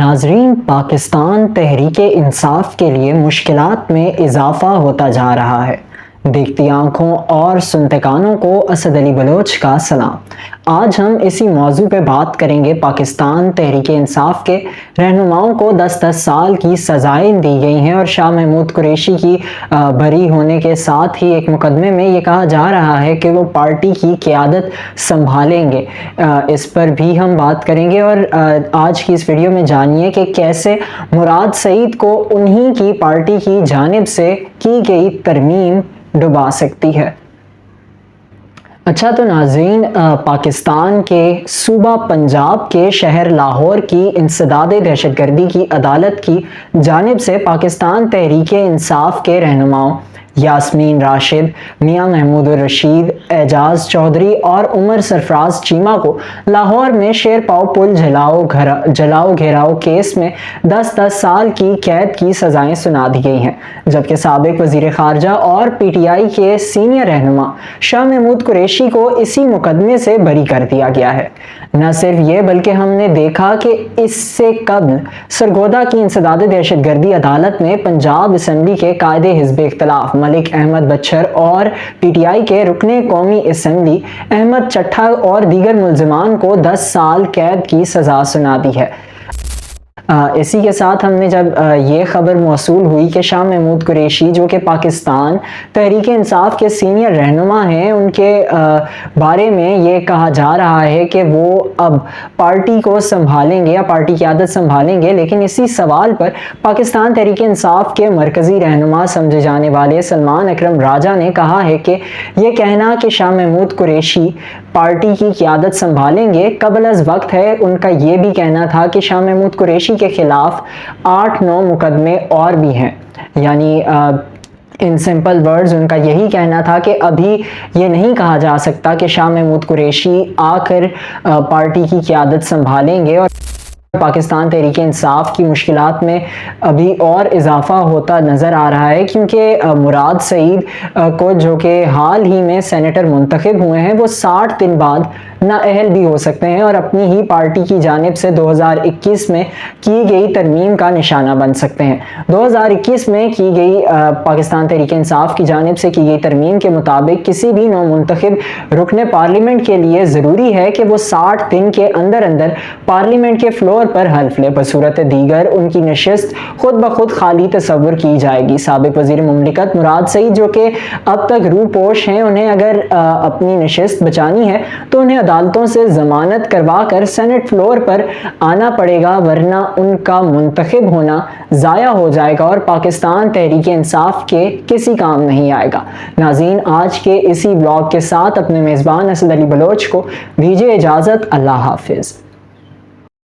ناظرین، پاکستان تحریک انصاف کے لیے مشکلات میں اضافہ ہوتا جا رہا ہے۔ دیکھتی آنکھوں اور سنتے کانوں کو اسد علی بلوچ کا سلام۔ آج ہم اسی موضوع پہ بات کریں گے۔ پاکستان تحریک انصاف کے رہنماؤں کو 10 سال کی سزائیں دی گئی ہیں اور شاہ محمود قریشی کی بری ہونے کے ساتھ ہی ایک مقدمے میں یہ کہا جا رہا ہے کہ وہ پارٹی کی قیادت سنبھالیں گے۔ اس پر بھی ہم بات کریں گے اور آج کی اس ویڈیو میں جانیے کہ کیسے مراد سعید کو انہی کی پارٹی کی جانب سے کی گئی ترمیم ڈبا سکتی ہے۔ اچھا تو ناظرین، پاکستان کے صوبہ پنجاب کے شہر لاہور کی انسداد دہشت گردی کی عدالت کی جانب سے پاکستان تحریک انصاف کے رہنماؤں یاسمین راشد، میاں محمود الرشید، اعجاز چودھری اور عمر سرفراز چیمہ کو لاہور میں شیر پاؤ پل جلاؤ گھیراؤ کیس میں 10 سال کی قید کی سزائیں سنا دی گئی ہیں، جبکہ سابق وزیر خارجہ اور پی ٹی آئی کے سینئر رہنما شاہ محمود قریشی کو اسی مقدمے سے بری کر دیا گیا ہے۔ نہ صرف یہ بلکہ ہم نے دیکھا کہ اس سے قبل سرگودا کی انسداد دہشت گردی عدالت میں پنجاب اسمبلی کے قائد حزب اختلاف ملک احمد بچھر اور پی ٹی آئی کے رکن قومی اسمبلی احمد چٹھا اور دیگر ملزمان کو 10 سال قید کی سزا سنا دی ہے۔ اسی کے ساتھ ہم نے جب یہ خبر موصول ہوئی کہ شاہ محمود قریشی جو کہ پاکستان تحریک انصاف کے سینئر رہنما ہیں، ان کے بارے میں یہ کہا جا رہا ہے کہ وہ اب پارٹی کو سنبھالیں گے یا پارٹی قیادت سنبھالیں گے، لیکن اسی سوال پر پاکستان تحریک انصاف کے مرکزی رہنما سمجھے جانے والے سلمان اکرم راجہ نے کہا ہے کہ یہ کہنا کہ شاہ محمود قریشی پارٹی کی قیادت سنبھالیں گے قبل از وقت ہے۔ ان کا یہ بھی کہنا تھا کہ شاہ محمود قریشی کے خلاف 8-9 مقدمے اور بھی ہیں، یعنی ان سمپل ورڈز ان کا یہی کہنا تھا کہ ابھی یہ نہیں کہا جا سکتا کہ شاہ محمود قریشی آ کر پارٹی کی قیادت سنبھالیں گے، اور پاکستان تحریک انصاف کی مشکلات میں ابھی اور اضافہ ہوتا نظر آ رہا ہے، کیونکہ مراد سعید کو جو کہ حال ہی میں سینیٹر منتخب ہوئے ہیں، وہ 60 دن بعد نااہل بھی ہو سکتے ہیں اور اپنی ہی پارٹی کی جانب سے 2021 میں کی گئی ترمیم کا نشانہ بن سکتے ہیں۔ 2021 میں کی گئی پاکستان تحریک انصاف کی جانب سے کی گئی ترمیم کے مطابق کسی بھی نو منتخب رکن پارلیمنٹ کے لیے ضروری ہے کہ وہ 60 دن کے اندر پارلیمنٹ کے فلور پر حلف لے، بصورت دیگر ان کی نشست خود بخود خالی تصور کی جائے گی۔ سابق وزیر مملکت مراد سعید جو کہ اب تک روپوش ہیں، انہیں اگر اپنی نشست بچانی ہے تو انہیں عدالتوں سے ضمانت کروا کر سینٹ فلور پر آنا پڑے گا، ورنہ ان کا منتخب ہونا ضائع ہو جائے گا اور پاکستان تحریک انصاف کے کسی کام نہیں آئے گا۔ ناظرین، آج کے اسی بلاگ کے ساتھ اپنے میزبان اسد علی بلوچ کو دیجیے اجازت۔ اللہ حافظ۔